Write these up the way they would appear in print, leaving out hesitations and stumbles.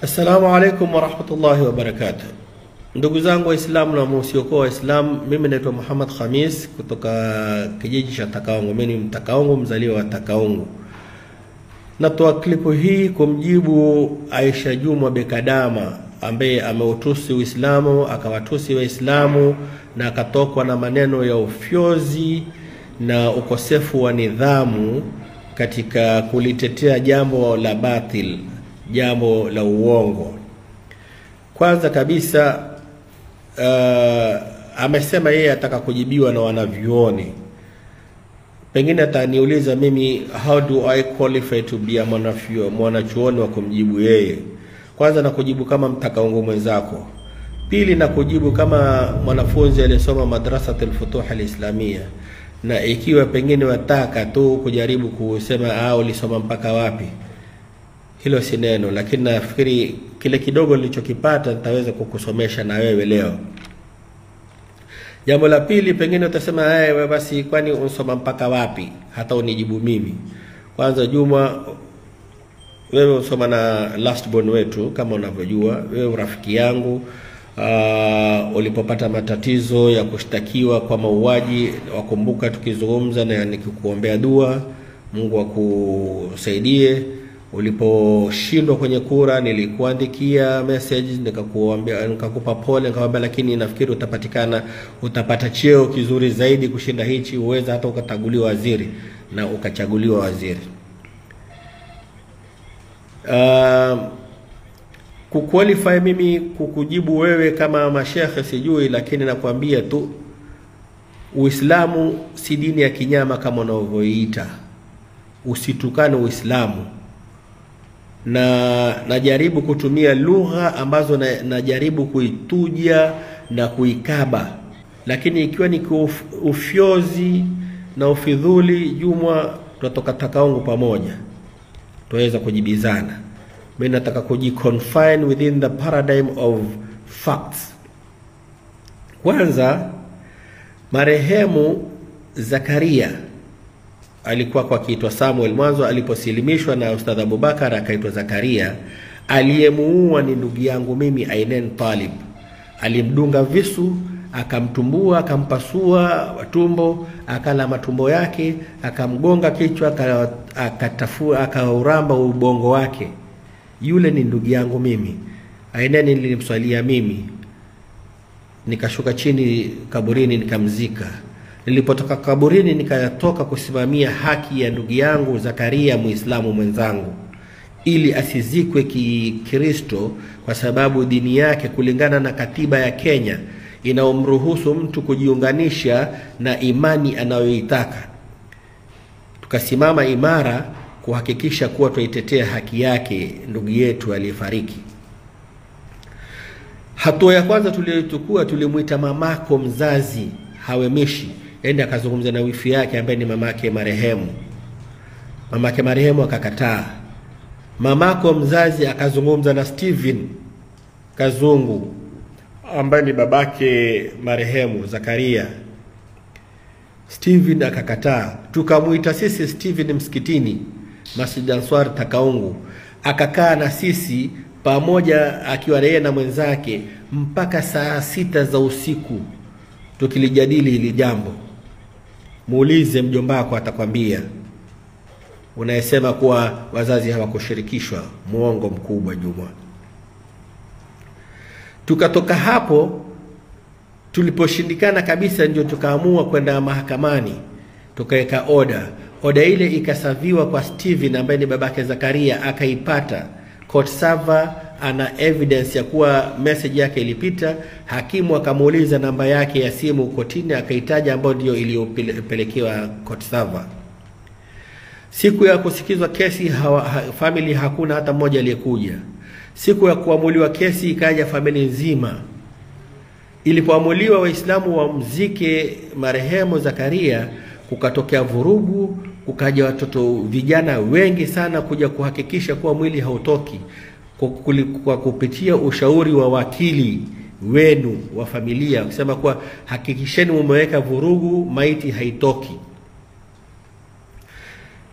Assalamu alaikum wa rahmatullahi wa barakatuh. Ndugu zangu Waislamu na msiokuwa Waislamu, mimi naitwa Muhammad Khamis kutoka kijiji cha Takaungu. Mimi ni Mtakaungu, mzaliwa wa Takaungu. Natoa klipu hii kumjibu Aisha Jumwa Bekadama ambaye ameutusi Uislamu, akawatusi Waislamu na akatokwa na maneno ya ufyozi na ukosefu wa nidhamu katika kulitetea jambo la batil, jambo la uongo. Kwanza kabisa amesema yeye ataka kujibiwa na wanavyuoni. Pengine ataniuliza mimi, how do I qualify to be a mwanachuoni wa kumjibu yeye? Kwanza na kujibu kama Mtakaungu mwenzako. Pili na kujibu kama mwanafunzi aliyesoma Madrasatul Futuh al-Islamia. Na ikiwa pengine wataka tu kujaribu kusema ulisoma mpaka wapi, hilo si neno, lakini nafikiri kile kidogo nilichokipata nitaweza kukusomesha na wewe leo. Jambo la pili, pengine utasema wewe basi kwani unsoma mpaka wapi hata unijibu mimi. Kwanza Juma, wewe unsoma na last born wetu kama unavyojua, wewe rafiki yangu. Ulipopata matatizo ya kushtakiwa kwa mauaji, wakumbuka tukizungumza na nikikuombea dua Mungu akusaidie. Uliposhindwa kwenye kura nilikuandikia message nikakuombea, nikakupa pole, nikamwambia lakini nafikiri utapata cheo kizuri zaidi kushinda hichi, uweza hata ukachaguliwa waziri, na ukachaguliwa waziri. Kuqualify mimi kukujibu wewe kama mashekhe sijui, lakini nakwambia tu Uislamu si dini ya kinyama kama unavyoiita. Usitukane Uislamu. Na najaribu kutumia lugha ambazo najaribu kuituja na kuikaba, lakini ikiwa ni ufyozi na ufidhuli, Jumwa, tutatoka Takaungu pamoja, tuweza kujibizana. Mimi nataka kujiconfine within the paradigm of facts. Kwanza, marehemu Zakaria alikuwa kwa kiitwa Samuel. Mwanzo aliposilimishwa na Ustadh Abubakar akaitwa Zakaria. Aliyemuua ni ndugu yangu mimi Ainen Talib. Alimdunga visu, akamtumbua, akampasua tumbo, akala matumbo yake, akamgonga kichwa, akatafua, akauramba ubongo wake. Yule ni ndugu yangu mimi. Ainen nilimswalia mimi, nikashuka chini kaburini nikamzika. Nilipotoka kaburini nikatoka kusimamia haki ya ndugu yangu Zakaria, Muislamu mwenzangu, ili asizikwe Kikristo, kwa sababu dini yake kulingana na katiba ya Kenya inaomruhusu mtu kujiunganisha na imani anayoitaka. Tukasimama imara kuhakikisha kuwa tuitetea haki yake ndugu yetu aliyefariki. Hatua ya kwanza tuliyochukua, tulimuita mamako mzazi Hawemishi ende akazungumza na wifi yake ambaye ni mamake marehemu. Mamake marehemu akakataa. Mamako mzazi akazungumza na Steven Kazungu ambaye ni babake marehemu Zakaria. Steven akakataa. Tukamuita sisi Steven msikitini Masjid Answar Takaungu, akakaa na sisi pamoja akiwa yeye na mwenzake mpaka saa 6 za usiku tukilijadili hili jambo. Muulize mjomba wako atakwambia. Unayesema kuwa wazazi hawakushirikishwa, muongo mkubwa Jumwa. Tukatoka hapo, tuliposhindikana kabisa ndio tukaamua kwenda mahakamani, tukaweka oda ile ikasaviwa kwa Steven ambaye ni babake Zakaria, akaipata. Court server ana evidence ya kuwa message yake ilipita. Hakimu akamuuliza namba yake ya simu kotini, akaitaja ambayo ndio iliyopelekewa court server. Siku ya kusikizwa kesi family hakuna hata mmoja aliyekuja. Siku ya kuamuliwa kesi ikaja family nzima. Ilipoamuliwa Waislamu wamzike marehemu Zakaria, kukatokea vurugu, kukaja watoto vijana wengi sana kuja kuhakikisha kuwa mwili hautoki, kwa kupitia ushauri wa wakili wenu wa familia, kusema kuwa hakikisheni mumeweka vurugu, maiti haitoki.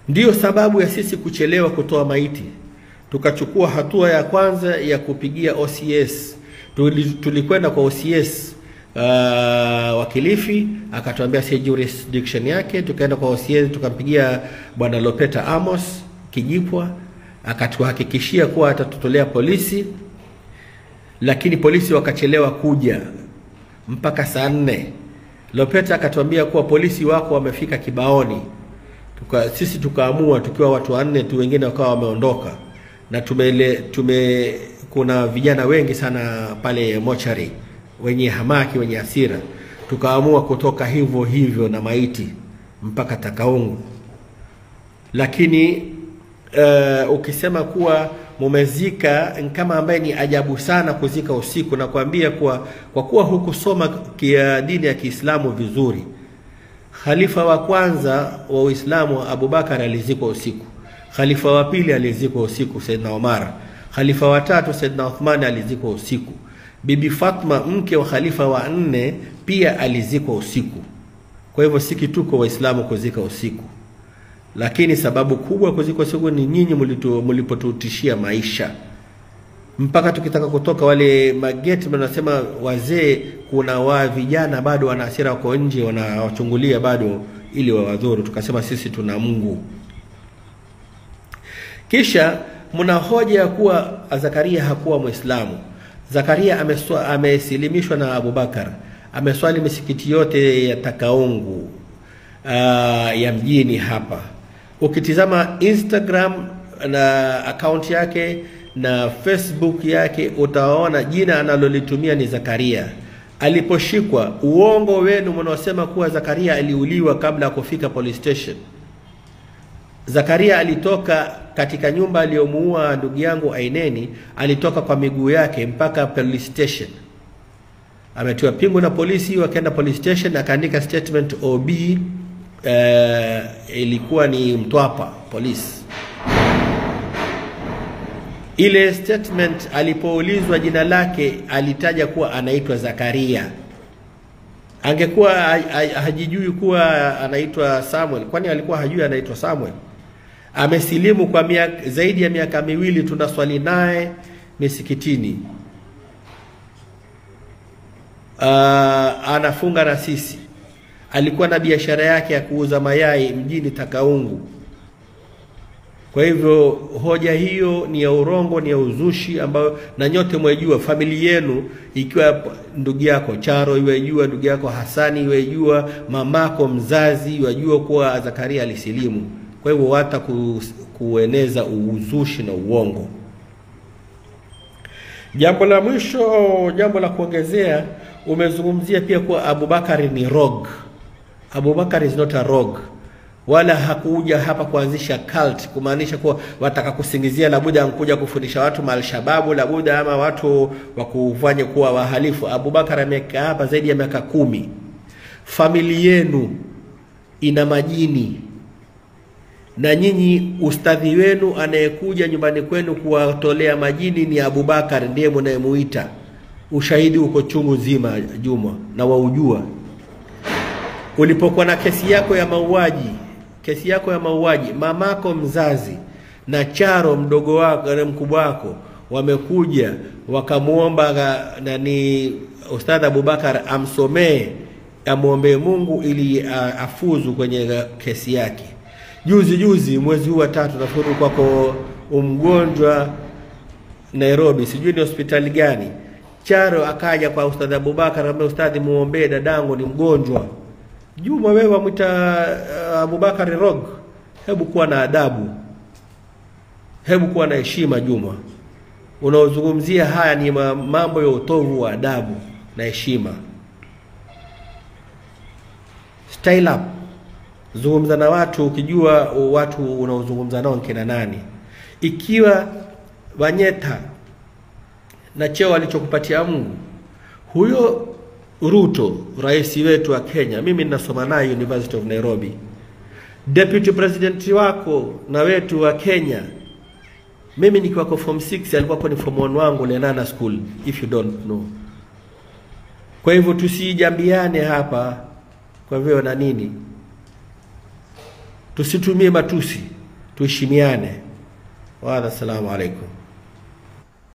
Ndiyo sababu ya sisi kuchelewa kutoa maiti. tukachukua hatua ya kwanza ya kupigia OCS. Tulikwenda kwa OCS wa Kilifi, akatuambia si jurisdiction yake. Tukaenda kwa OCS tukampigia bwana Lopeta Amos Kijipwa, akatuhakikishia kuwa atatutolea polisi, lakini polisi wakachelewa kuja mpaka saa 4. Lopeta akatuambia kuwa polisi wako wamefika Kibaoni. Sisi tukaamua tukiwa watu 4 tu, wengine wakawa wameondoka, na kuna vijana wengi sana pale mochari wenye hamaki, wenye hasira. Tukaamua kutoka hivyo na maiti mpaka Takaungu. Lakini ukisema kuwa mumezika, kama ambaye ni ajabu sana kuzika usiku, na kuambia kwa kuwa hukusoma dini ya Kiislamu vizuri. Khalifa wa kwanza wa Uislamu Abubakar alizikwa usiku. Khalifa wa pili alizikwa usiku, Saidna Omar. Khalifa wa tatu Saidna Uthman alizikwa usiku. Bibi Fatma mke wa khalifa wa 4 pia alizikwa usiku. Kwa hivyo si kituko Waislamu kuzika usiku. Lakini sababu kubwa kuzika usiku ni nyinyi mlipotutishia maisha. Mpaka tukitaka kutoka wale mageti wanasema wazee, kuna vijana bado wana hasira wako nje, wanawachungulia bado ili wawadhuru. Tukasema sisi tuna Mungu. Kisha mna hoja ya kuwa Zakaria hakuwa Muislamu. Zakaria amesilimishwa na Abubakar. Ameswali misikiti yote ya Takaungu ya mjini hapa. Ukitizama Instagram na account yake na Facebook yake, utaona jina analolitumia ni Zakaria. Aliposhikwa, uongo wenu mnaosema kuwa Zakaria aliuliwa kabla ya kufika police station. Zakaria alitoka katika nyumba aliyomuua ndugu yangu Aineni, alitoka kwa miguu yake mpaka police station. Ametiwa pingu na polisi, wakaenda police station, akaandika statement OB, ilikuwa ni Mtwapa polisi. Ile statement alipoulizwa jina lake alitaja kuwa anaitwa Zakaria. Angekuwa hajijui kuwa anaitwa Samuel, kwani alikuwa hajui anaitwa Samuel. Amesilimu kwa zaidi ya miaka 2, tunaswali naye misikitini. Anafunga na sisi. Alikuwa na biashara yake ya kuuza mayai mjini Takaungu. Kwa hivyo hoja hiyo ni ya urongo, ni ya uzushi, ambayo na nyote mwejua. Familia yenu, ikiwa ndugu yako Charo iwejua, ndugu yako Hasani iwejua, mamako mzazi iwejua kuwa Zakaria alisilimu. Kwa hivyo hata kueneza uzushi na uongo. Jambo la mwisho, jambo la kuongezea, umezungumzia pia kuwa Abubakar ni rogue. Abubakar is not a rogue. Wala hakuja hapa kuanzisha cult, kumaanisha kuwa wataka kusingizia labuda ankuja kufundisha watu Al-Shababu, labuda ama watu wakufanye kuwa wahalifu. Abubakar amekaa hapa zaidi ya miaka 10. Familia yenu ina majini, na nyinyi ustadhi wenu anayekuja nyumbani kwenu kuwatolea majini ni Abubakar, ndiye mnayemuita. Ushahidi uko chungu zima, Juma, na waujua. Ulipokuwa na kesi yako ya mauaji, mamako mzazi na Charo mdogo wako na mkubwa wako wamekuja wakamuomba nani Ustadh Abubakar amsomee, amuombe Mungu ili afuzu kwenye kesi yake. Juzi mwezi huu wa 3 nafikiri kwako mgonjwa Nairobi, sijui ni hospitali gani. Charo akaja kwa Ustadh Abubakar, akamwambia ustadhi, muombe dadangu ni mgonjwa. Juma, wewe mwita Abubakar rogue? Hebu kuwa na adabu. Hebu kuwa na heshima Juma. Unaozungumzia haya ni mambo ya utovu wa adabu na heshima. Style up. Zungumza na watu ukijua watu unaozungumza nao kina nani. Ikiwa Wanyeta na cheo alichokupatia Mungu, huyo Ruto, rais wetu wa Kenya, mimi ninasoma naye University of Nairobi. Deputy President wako na wetu wa Kenya, mimi nikiwa kwa form 6 alikuwa ni form 1 wangu Lenana School, if you don't know. Kwa hivyo tusijambiane hapa kwa vile na nini. Tusitumie matusi, tuheshimiane. Wa assalamu alaikum.